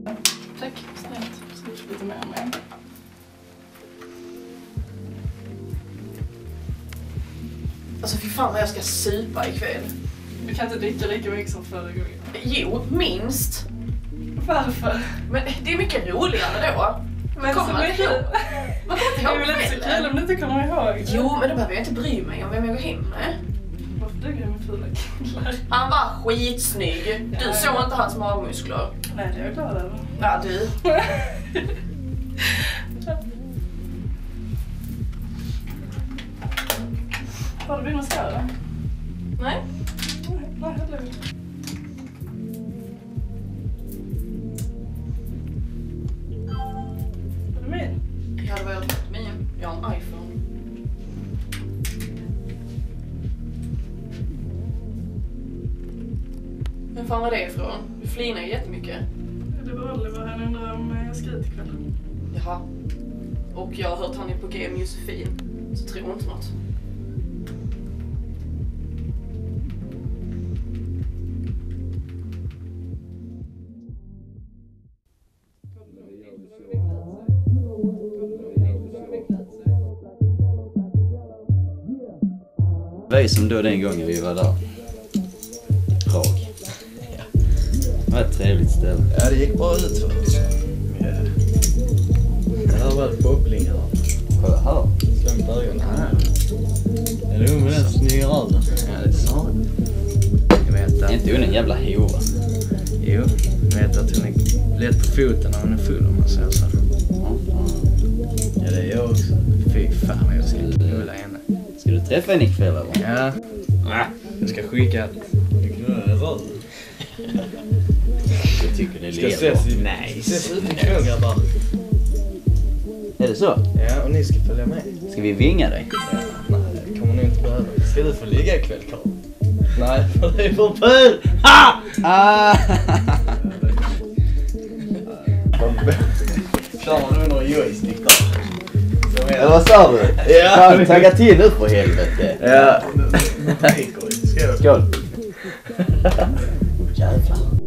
Tack, snällt. Skriv lite mer om mig. Alltså fy fan vad jag ska supa ikväll. Du kan inte dricka lika mycket som förra gången. Jo, minst. Varför? Men det är mycket roligare då. Men kommer man inte ihåg. Man kommer inte ihåg det är väl inte så kul kvällen. om du inte kommer ihåg. Jo, men då behöver jag inte bry mig om vem jag går hem med. Varför du går med fula killar? Han var skitsnygg. Du Ja, såg inte hans magmuskler. Nej, det är jag glad över. Ja, du. Har du vinnat störa? Nej. Nej, det är lugnt. Är du med? Ja, det var min. Jag har en iPhone. Vem fan var det ifrån? Du flinar ju jättemycket. Det var Oliver, han undrar om jag ska ut ikväll. Jaha. Och jag har hört han är på G med Josefin. Så tror inte något. Det var som då den gången vi var där. Prag. Det var ett trevligt ställe. Ja, det gick bra ut för oss. Det har varit bobblingar. Kolla här. Slå mitt ögon. Är det med den snygga röven? Ja, det är sant. Jag vet att... Inte hon en jävla hora. Jo, jag vet att hon är lätt på foten när hon är full, om man säger så. Ja, det är jag också. Fy fan vad jag ska knulla henne. Ska du träffa henne ikväll eller? Ja. Jag ska skicka att... Jag tycker det Ska lever. ses i... Nej. Ses ut ikväll, grabbar. Är det så? Ja, och ni ska följa med. Ska vi vinga dig? Ja, nej, det kommer nog inte behöva. Ska du få ligga ikväll, Karl? Nej, för det är förbud! Ha! Ah! Klarar du några joystick där? Ja, vad sa du? Ja. Fan, tagga till nu för helvete. Ja. Skål. Skål. Jävlar.